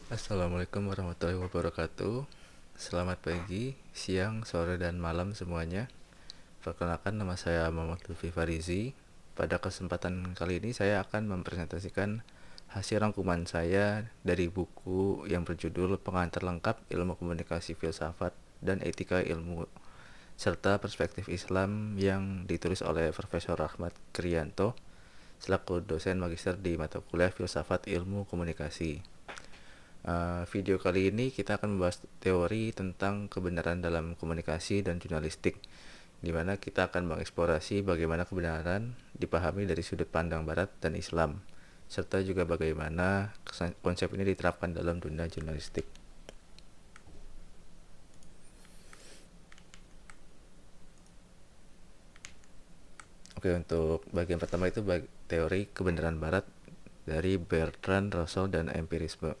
Assalamualaikum warahmatullahi wabarakatuh. Selamat pagi, siang, sore, dan malam semuanya. Perkenalkan, nama saya Muhammad Lutfi Farizi. Pada kesempatan kali ini saya akan mempresentasikan hasil rangkuman saya dari buku yang berjudul Pengantar Lengkap Ilmu Komunikasi Filsafat dan Etika Ilmu serta Perspektif Islam yang ditulis oleh Profesor Rahmat Krianto selaku dosen magister di mata kuliah Filsafat Ilmu Komunikasi. Video kali ini kita akan membahas teori tentang kebenaran dalam komunikasi dan jurnalistik, di mana kita akan mengeksplorasi bagaimana kebenaran dipahami dari sudut pandang Barat dan Islam, serta juga bagaimana konsep ini diterapkan dalam dunia jurnalistik. Oke, untuk bagian pertama itu teori kebenaran Barat dari Bertrand Russell dan empirisme.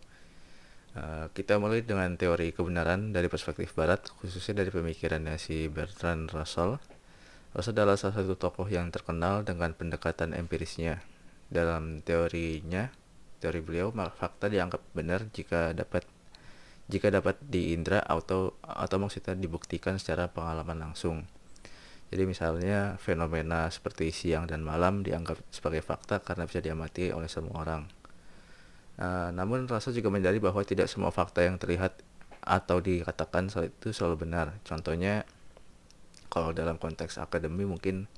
Kita mulai dengan teori kebenaran dari perspektif Barat, khususnya dari pemikirannya si Bertrand Russell. Russell adalah salah satu tokoh yang terkenal dengan pendekatan empirisnya. Dalam teori beliau, fakta dianggap benar jika dapat diindra atau maksudnya dibuktikan secara pengalaman langsung. Jadi misalnya fenomena seperti siang dan malam dianggap sebagai fakta karena bisa diamati oleh semua orang. Namun Russell juga menyadari bahwa tidak semua fakta yang terlihat atau dikatakan itu selalu benar. Contohnya, kalau dalam konteks akademi mungkin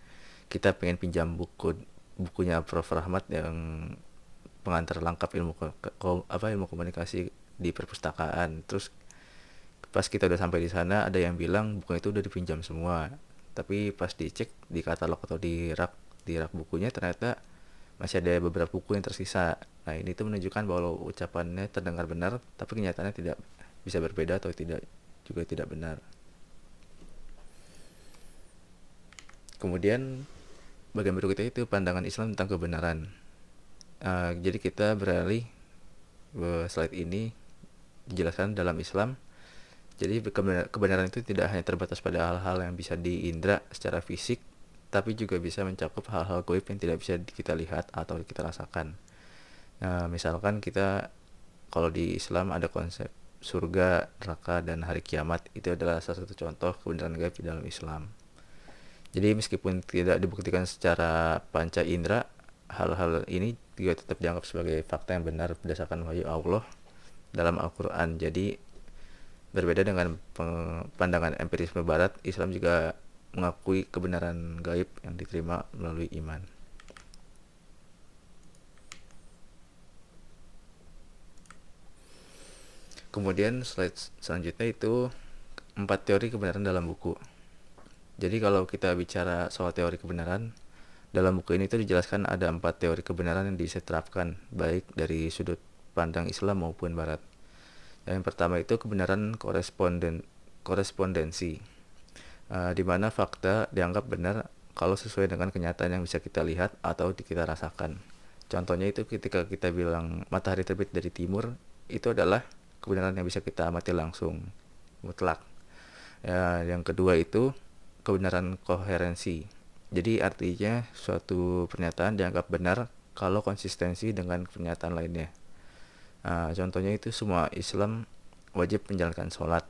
kita pengen pinjam bukunya Prof. Rahmat yang pengantar lengkap ilmu komunikasi di perpustakaan. Terus pas kita udah sampai di sana ada yang bilang buku itu udah dipinjam semua. Tapi pas dicek di katalog atau di rak bukunya ternyata masih ada beberapa buku yang tersisa. Nah, ini tuh menunjukkan bahwa ucapannya terdengar benar, tapi kenyataannya tidak bisa berbeda atau tidak benar. Kemudian bagian berikutnya itu pandangan Islam tentang kebenaran. Jadi kita beralih slide ini dijelaskan dalam Islam. Jadi kebenaran itu tidak hanya terbatas pada hal-hal yang bisa diindra secara fisik, tapi juga bisa mencakup hal-hal gaib yang tidak bisa kita lihat atau kita rasakan. Nah, misalkan kita kalau di Islam ada konsep surga, neraka, dan hari kiamat. Itu adalah salah satu contoh kebenaran gaib di dalam Islam. Jadi meskipun tidak dibuktikan secara panca indera, hal-hal ini juga tetap dianggap sebagai fakta yang benar berdasarkan wahyu Allah dalam Al-Quran. Jadi berbeda dengan pandangan empirisme Barat, Islam juga mengakui kebenaran gaib yang diterima melalui iman. Kemudian slide selanjutnya itu 4 teori kebenaran dalam buku. Jadi kalau kita bicara soal teori kebenaran, dalam buku ini tuh dijelaskan ada 4 teori kebenaran yang bisa diterapkan, baik dari sudut pandang Islam maupun Barat. Yang pertama itu kebenaran korespondensi, di mana fakta dianggap benar kalau sesuai dengan kenyataan yang bisa kita lihat atau kita rasakan. Contohnya itu ketika kita bilang matahari terbit dari timur, itu adalah kebenaran yang bisa kita amati langsung, mutlak. Ya, yang kedua itu kebenaran koherensi. Jadi artinya suatu pernyataan dianggap benar kalau konsistensi dengan pernyataan lainnya. Contohnya itu semua Islam wajib menjalankan sholat.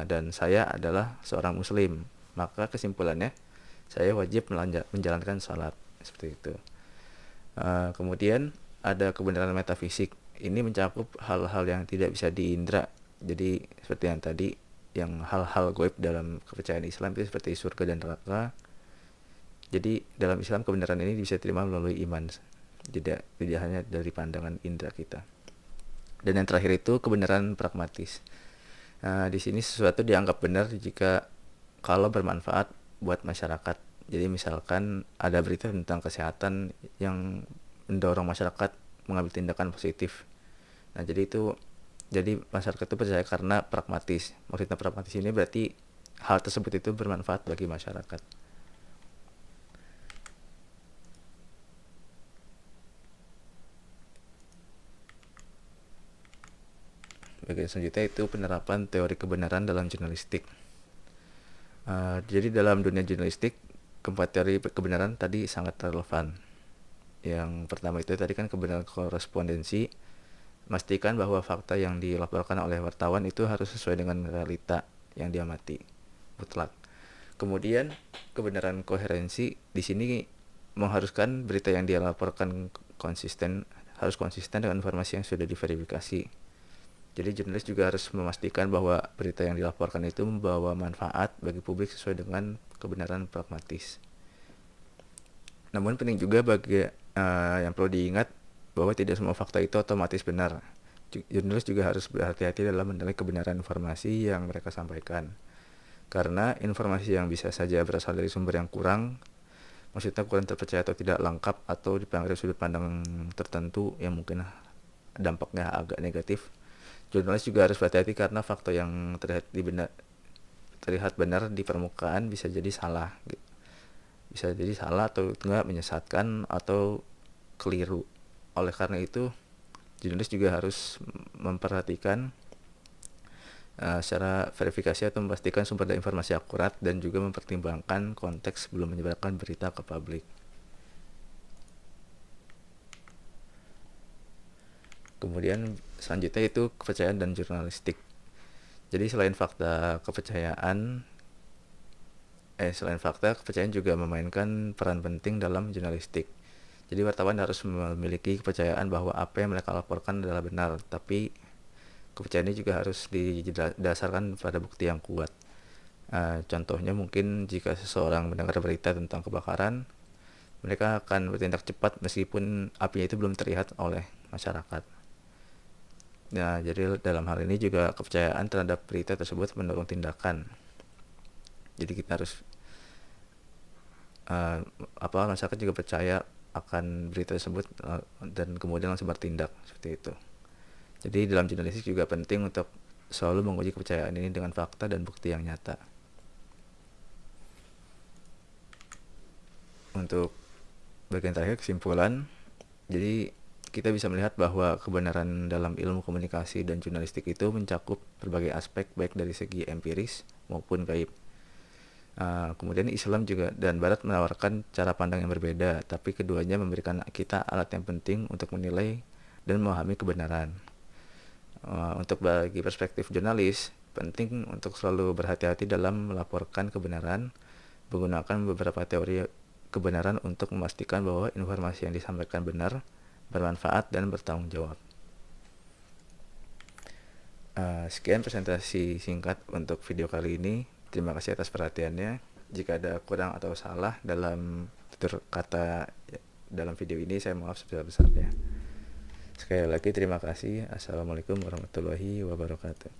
Dan saya adalah seorang muslim, maka kesimpulannya saya wajib menjalankan sholat. Seperti itu. Kemudian ada kebenaran metafisik. Ini mencakup hal-hal yang tidak bisa diindra. Jadi seperti yang tadi, yang hal-hal gaib dalam kepercayaan Islam itu seperti surga dan neraka. Jadi dalam Islam kebenaran ini bisa diterima melalui iman, tidak hanya dari pandangan indera kita. Dan yang terakhir itu kebenaran pragmatis. Di sini sesuatu dianggap benar jika kalau bermanfaat buat masyarakat. Jadi misalkan ada berita tentang kesehatan yang mendorong masyarakat mengambil tindakan positif. Nah, jadi masyarakat itu percaya karena pragmatis. Maksudnya pragmatis ini berarti hal tersebut itu bermanfaat bagi masyarakat. Bagian selanjutnya itu penerapan teori kebenaran dalam jurnalistik. Jadi dalam dunia jurnalistik, keempat teori kebenaran tadi sangat relevan. Yang pertama itu tadi kan kebenaran korespondensi, Pastikan bahwa fakta yang dilaporkan oleh wartawan itu harus sesuai dengan realita yang diamati, mutlak. Kemudian kebenaran koherensi di sini mengharuskan berita yang dilaporkan harus konsisten dengan informasi yang sudah diverifikasi. Jadi jurnalis juga harus memastikan bahwa berita yang dilaporkan itu membawa manfaat bagi publik sesuai dengan kebenaran pragmatis. Namun penting juga yang perlu diingat bahwa tidak semua fakta itu otomatis benar. Jurnalis juga harus berhati-hati dalam menilai kebenaran informasi yang mereka sampaikan. Karena informasi yang bisa saja berasal dari sumber yang maksudnya kurang terpercaya atau tidak lengkap atau dipengaruhi sudut pandang tertentu yang mungkin dampaknya agak negatif. Jurnalis juga harus berhati-hati karena fakta yang terlihat benar di permukaan bisa jadi salah. Bisa jadi salah atau enggak, menyesatkan atau keliru. Oleh karena itu, jurnalis juga harus memperhatikan secara verifikasi atau memastikan sumber dan informasi akurat dan juga mempertimbangkan konteks sebelum menyebarkan berita ke publik. Kemudian selanjutnya itu kepercayaan dan jurnalistik. Jadi selain fakta, kepercayaan juga memainkan peran penting dalam jurnalistik. Jadi wartawan harus memiliki kepercayaan bahwa apa yang mereka laporkan adalah benar, tapi kepercayaan ini juga harus didasarkan pada bukti yang kuat. Contohnya mungkin jika seseorang mendengar berita tentang kebakaran, mereka akan bertindak cepat meskipun apinya itu belum terlihat oleh masyarakat. Nah, jadi dalam hal ini juga kepercayaan terhadap berita tersebut mendorong tindakan. Jadi kita harus masyarakat juga percaya akan berita tersebut dan kemudian langsung bertindak seperti itu. Jadi dalam jurnalistik juga penting untuk selalu menguji kepercayaan ini dengan fakta dan bukti yang nyata. Untuk bagian terakhir, kesimpulan. Jadi kita bisa melihat bahwa kebenaran dalam ilmu komunikasi dan jurnalistik itu mencakup berbagai aspek baik dari segi empiris maupun gaib. Kemudian Islam juga dan Barat menawarkan cara pandang yang berbeda, tapi keduanya memberikan kita alat yang penting untuk menilai dan memahami kebenaran. Untuk bagi perspektif jurnalis, penting untuk selalu berhati-hati dalam melaporkan kebenaran, menggunakan beberapa teori kebenaran untuk memastikan bahwa informasi yang disampaikan benar, bermanfaat, dan bertanggung jawab. Sekian presentasi singkat untuk video kali ini. Terima kasih atas perhatiannya. Jika ada kurang atau salah dalam tutur kata dalam video ini, saya maaf sebesar-besarnya. Sekali lagi terima kasih. Assalamualaikum warahmatullahi wabarakatuh.